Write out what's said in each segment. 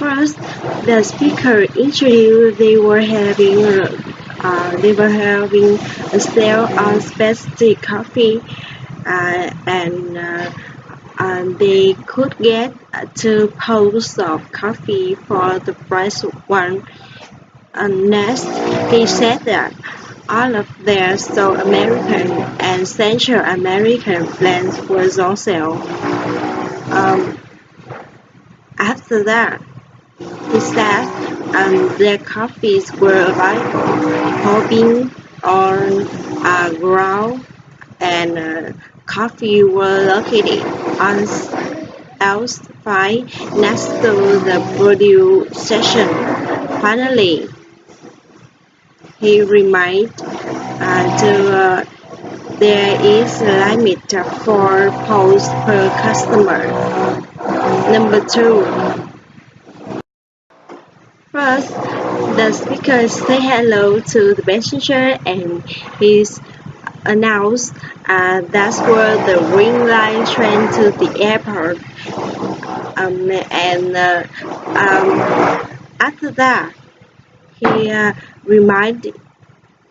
First, the speaker introduced they were having a sale on specialty coffee, and they could get 2 pounds of coffee for the price of one. Next, he said that all of their South American and Central American blends were on sale. After that, he said their coffees were available for bean or ground, and coffee were located on L5 next to the Purdue station. Finally, he reminded there is a limit of 4 pounds per customer. Number 2. First, the speaker said hello to the passenger and he announced that's where the Green Line train to the airport. After that, he reminded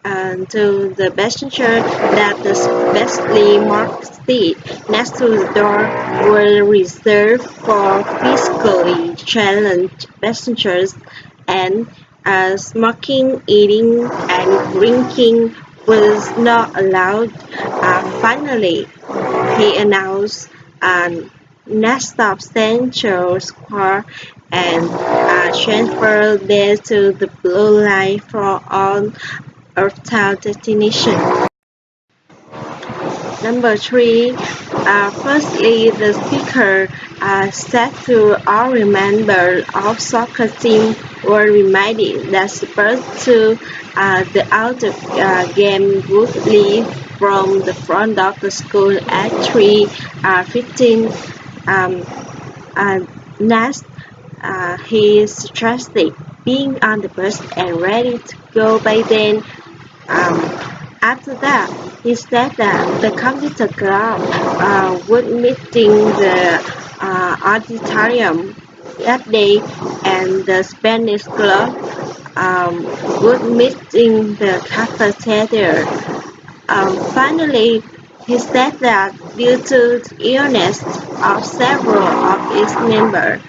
to the passenger that the specially marked seat next to the door were reserved for physically challenged passengers, and smoking, eating, and drinking was not allowed. Finally, he announced next stop Central Square and transferred there to the Blue Line for all Earthtown destination. Number 3. Firstly, the speaker said to all members of soccer team were reminded that supposed to the outdoor game would leave from the front of the school at 3:15. Next, he suggested being on the bus and ready to go by then. After that, he said that the computer club would meeting the auditorium that day, and the Spanish club would meeting the cafeteria. Finally, he said that due to the illness of several of its members,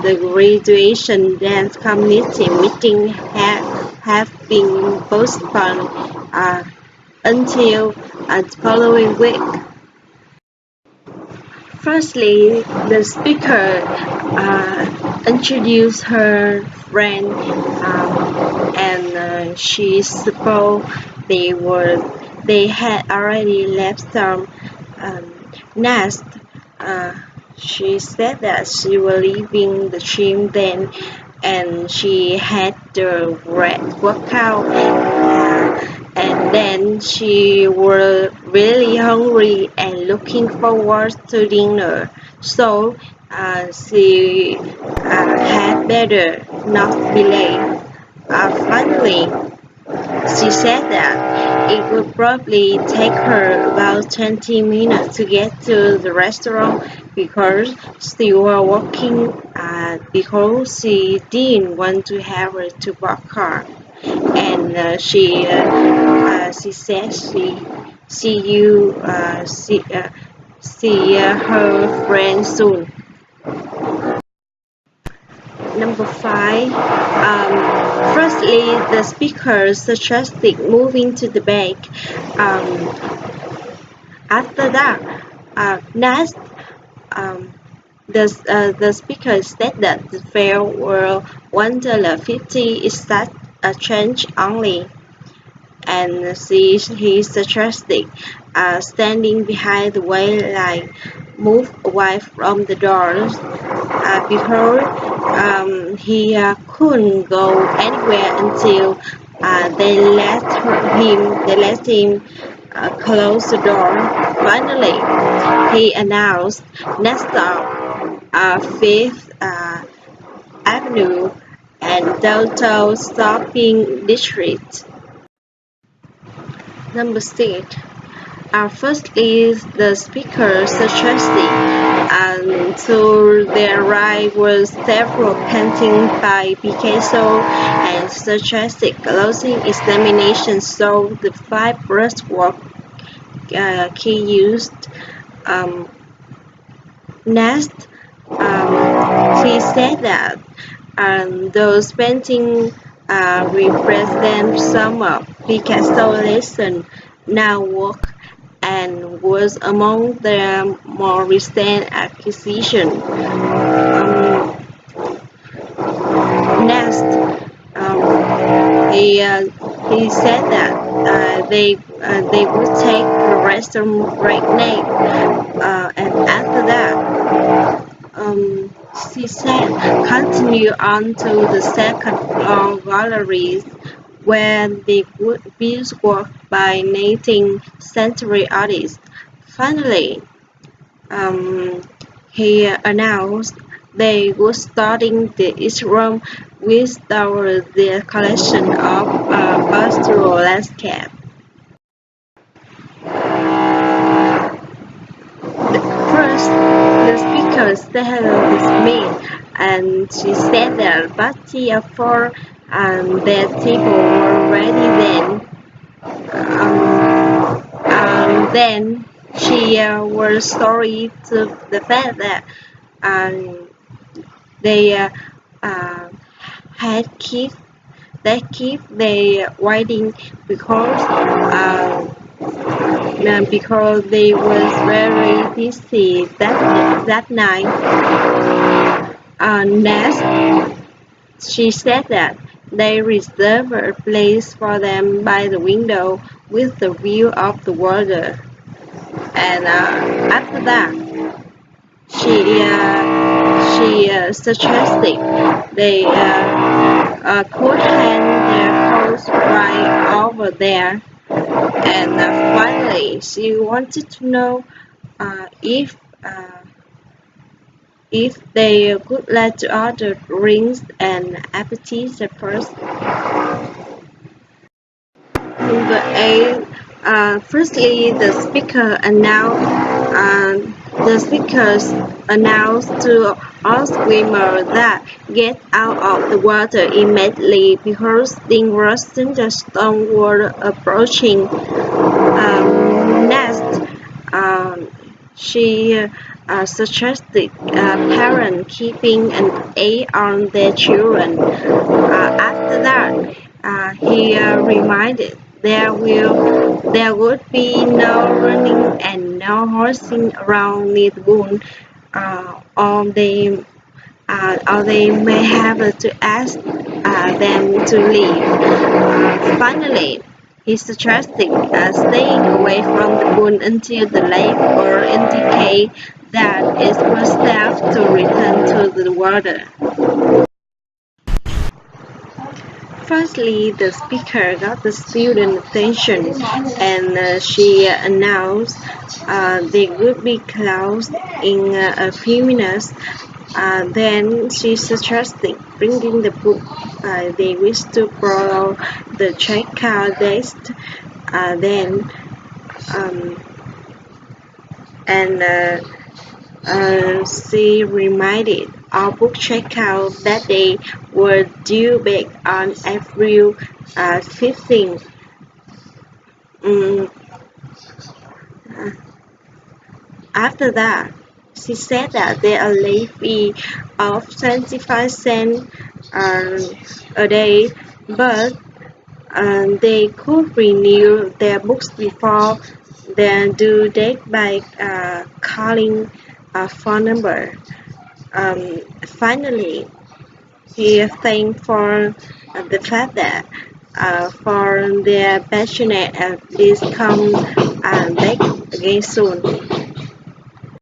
the graduation dance committee meeting have been postponed until the following week. Firstly, the speaker introduced her friend, and she supposed they had already left town. Next, she said that she was leaving the gym then, and she had the great workout, and then she was really hungry and looking forward to dinner, so she had better not be late. Finally, she said that it would probably take her about 20 minutes to get to the restaurant because she was walking, because she didn't want to have to walk car, and she said see her friend soon. Number 5. Firstly, the speaker suggested moving to the back. After that, next, the speaker said that the fare were $1.50 is such a change only, and he suggested standing behind the way line, move away from the doors, because he couldn't go anywhere until they let him close the door. Finally, he announced next stop Fifth Avenue and downtown shopping district. Number 6. Firstly, the speaker suggested To their right were several paintings by Picasso and sarcastic closing examinations showed the five brushwork he used. Um, Next, he said that those paintings represent some of Picasso's lesson now work and was among their more recent acquisition. Next, he said that they would take the restaurant break next, and after that, she said, continue on to the second floor galleries where they would be worked by 19th century artists. Finally, um, he announced they were starting the each room with their collection of pastoral landscape. First, the speaker said with me, and she said that party of four and their table were ready then. Then she was sorry to the fact that um, they uh, had keep their waiting because they was very busy that night. Next, she said that they reserved a place for them by the window with the view of the water. And after that, she suggested they could hang their clothes right over there. And finally, she wanted to know uh, if uh, if they could let to order drinks and appetizers first. Firstly, the speakers announced to all swimmers that get out of the water immediately because the storm were approaching. Next, um, she suggested parents keeping an eye on their children. After that, he reminded there would be no running and no horsing around near the pool, or they may have to ask them to leave. Finally, he suggested staying away from the pool until the lake or indicate that it was safe to return to the water. Firstly, the speaker got the student attention, and she announced they would be closed in a few minutes. Then she suggested bringing the book they wish to borrow the checkout desk. Then um, and She reminded our book checkout that they were due back on April 15th. Mm, After that, she said that there are late fee of 25 cents a day, but they could renew their books before their due date by calling a phone number. Finally, he thanked for the fact that for their passionate please come back again soon.